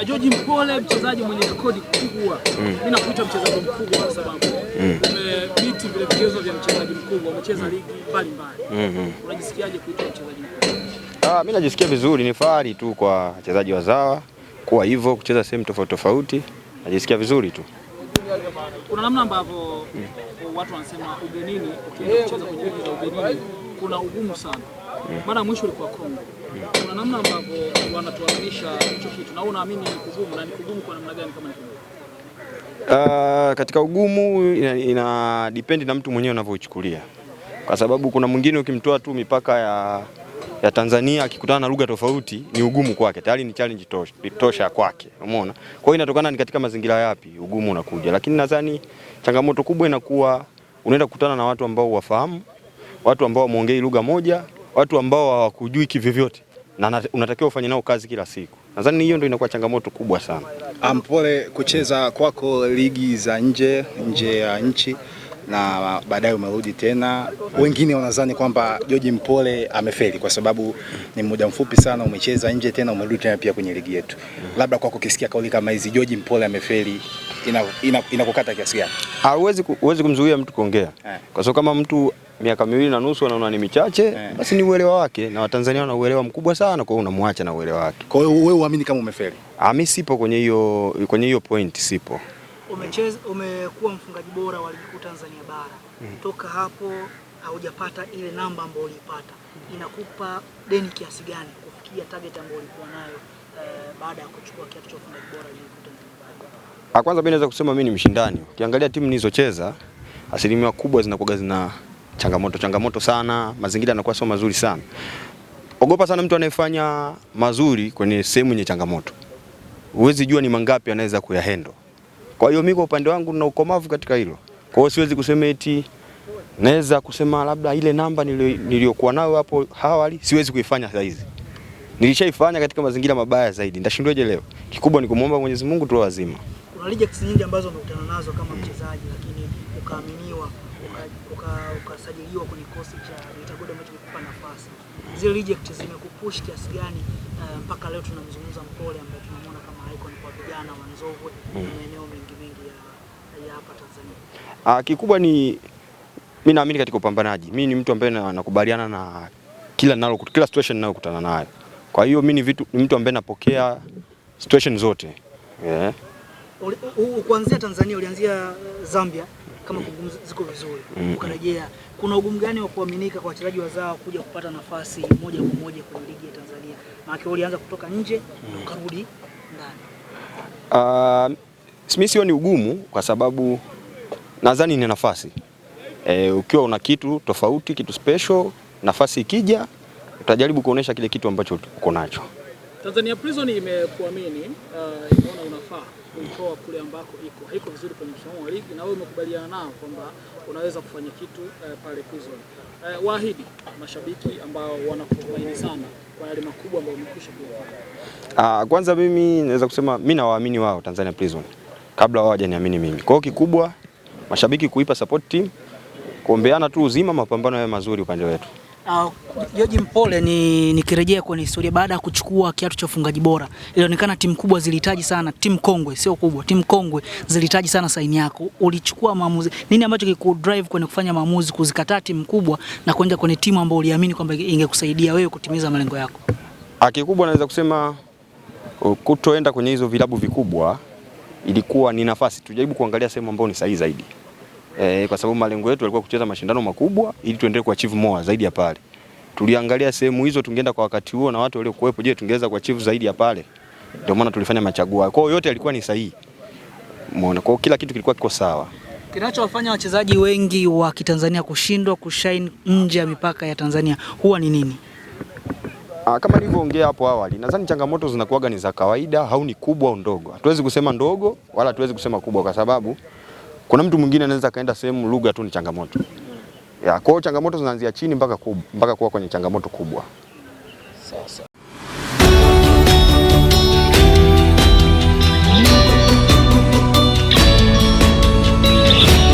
George Mpole mchezaji mwenye rekodi kubwa. Mimi nakuita mchezaji mkubwa kwa sababu umebiti vile vigezo vya mchezaji mkubwa, umecheza ligi mbalimbali. Unajisikiaje kuitwa mchezaji mkubwa? Mimi najisikia vizuri, ni fahari tu kwa wachezaji wazawa kuwa hivyo, kucheza sehemu tofauti tofauti. Najisikia vizuri tu. Kuna namna ambavyo watu wanasema ugenini, ukienda kucheza kwenye ligi za ugenini kuna ugumu sana. Mara mwisho ilikuwa Kongo. Kuna namna ambavyo wanatuaminisha hicho kitu na unaamini ni kugumu, na ni kugumu kwa namna gani kama ni kugumu? Katika ugumu ina depend na mtu mwenyewe anavyochukulia. Kwa sababu kuna mwingine ukimtoa tu mipaka ya Tanzania akikutana na lugha tofauti ni ugumu kwake. Tayari ni challenge tosha kwake. Umeona? Kwa hiyo inatokana ni katika mazingira yapi ugumu unakuja. Lakini nadhani changamoto kubwa inakuwa unaenda kukutana na watu ambao wafahamu, watu ambao wameongea lugha moja, watu ambao hawakujui kivyovyote na unatakiwa ufanye nao kazi kila siku. Nadhani hiyo ndio inakuwa changamoto kubwa sana. Mpole, kucheza kwako ligi za nje ya nchi na baadaye umerudi tena, wengine wanadhani kwamba George Mpole amefeli kwa sababu ni muda mfupi sana umecheza nje tena umerudi tena pia kwenye ligi yetu. Labda kwako ukisikia kauli kama hizi George Mpole amefeli inakukata kiasi gani? Huwezi kumzuia mtu kuongea. Kwa sababu kama mtu miaka 2.5 anaona ni michache, basi ni uelewa wake, na Watanzania wana uelewa mkubwa sana, kwa hiyo unamwacha na uelewa wake. Kwa hiyo wewe uamini kama umefeli? Mimi sipo kwenye hiyo point, sipo. Umekuwa mfungaji bora wa ligi kuu Tanzania bara. Toka hapo haujapata ile namba ambayo ulipata. Inakupa deni kiasi gani kufikia target ambayo ulikuwa nayo baada ya kuchukua kiatu cha mfungaji bora ligi kuu Tanzania bara? Kwanza mimi naweza kusema mimi ni mshindani. Ukiangalia timu nilizocheza, asilimia kubwa zinakuwa zina changamoto sana, mazingira yanakuwa sio mazuri sana. Ogopa sana mtu anayefanya mazuri kwenye sehemu yenye changamoto. Huwezi jua ni mangapi anaweza kuyahandle. Kwa hiyo mimi kwa upande wangu nina ukomavu katika hilo. Kwa hiyo siwezi kusema eti naweza kusema labda ile namba niliyokuwa nayo hapo awali siwezi kuifanya sasa hizi. Nilishaifanya katika mazingira mabaya zaidi. Ndashindwaje leo? Kikubwa ni kumuomba Mwenyezi Mungu tu wazima. Kuna rejects nyingi ambazo umekutana nazo kama mchezaji, lakini ukaaminiwa, ukasajiliwa kwenye kosi cha Itagoda ambacho kikupa nafasi. Zile rejects zimekupush kiasi gani mpaka leo tunamzungumza Mpole ambaye tunamwona kama icon kwa vijana wa Nzovwe na maeneo mengi ya hapa Tanzania? Kikubwa ni mimi naamini katika upambanaji. Mimi ni mtu ambaye nakubaliana na kila situation ninayokutana nayo. Kwa hiyo mimi ni mtu ambaye napokea situation zote. Kuanzia Tanzania ulianzia Zambia kama kugumu ziko vizuri. Ukarejea. Kuna ugumu gani wa kuaminika kwa wachezaji wazao kuja kupata nafasi moja kwa moja kwenye ligi ya Tanzania? Maana ulianza kutoka nje ukarudi ndani. Mimi sioni ugumu kwa sababu nadhani ni nafasi. Ukiwa una kitu tofauti, kitu special, nafasi ikija utajaribu kuonesha kile kitu ambacho uko nacho. Tanzania Prison imekuamini, imeona unafaa kuitoa kule ambako haiko vizuri kwenye msimamo wa ligi, na wewe umekubaliana nao kwamba unaweza kufanya kitu pale Prison. Waahidi mashabiki ambao wanakutumaini sana kwa yale makubwa ambayo umekwisha kufanya. Kwanza mimi naweza kusema mimi nawaamini wao Tanzania Prison kabla wao hawajaniamini mimi. Kwa hiyo kikubwa mashabiki kuipa support team, kuombeana tu uzima, mapambano yawe mazuri upande wetu. George Mpole nikirejea kwenye historia, baada ya kuchukua kiatu cha ufungaji bora, ilionekana timu kubwa zilihitaji sana, timu kongwe sio kubwa, timu kongwe zilihitaji sana saini yako. Ulichukua maamuzi nini ambacho kikudrive kwenye kufanya maamuzi kuzikataa timu kubwa na kwenda kwenye timu ambayo uliamini kwamba ingekusaidia wewe kutimiza malengo yako? Kikubwa naweza kusema kutoenda kwenye hizo vilabu vikubwa ilikuwa ni nafasi tujaribu kuangalia sehemu ambayo ni sahihi zaidi. Kwa sababu malengo yetu yalikuwa kucheza mashindano makubwa ili tuendelee kuachieve more zaidi ya pale. Tuliangalia sehemu hizo tungeenda kwa wakati huo na watu waliokuwepo, je, tungeweza kuachieve zaidi ya pale? Ndio maana tulifanya machaguo. Kwa hiyo yote yalikuwa ni sahihi. Umeona, kwa kila kitu kilikuwa kiko sawa. Kinachowafanya wachezaji wengi wa Kitanzania kushindwa kushine nje ya mipaka ya Tanzania huwa ni nini? Kama nilivyoongea hapo awali, nadhani changamoto zinakuwaga ni za kawaida au ni kubwa au ndogo. Hatuwezi kusema ndogo wala hatuwezi kusema kubwa kwa sababu kuna mtu mwingine anaweza kaenda sehemu lugha tu ni changamoto. Kwa hiyo changamoto zinaanzia chini mpaka kuwa kwenye changamoto kubwa. Sasa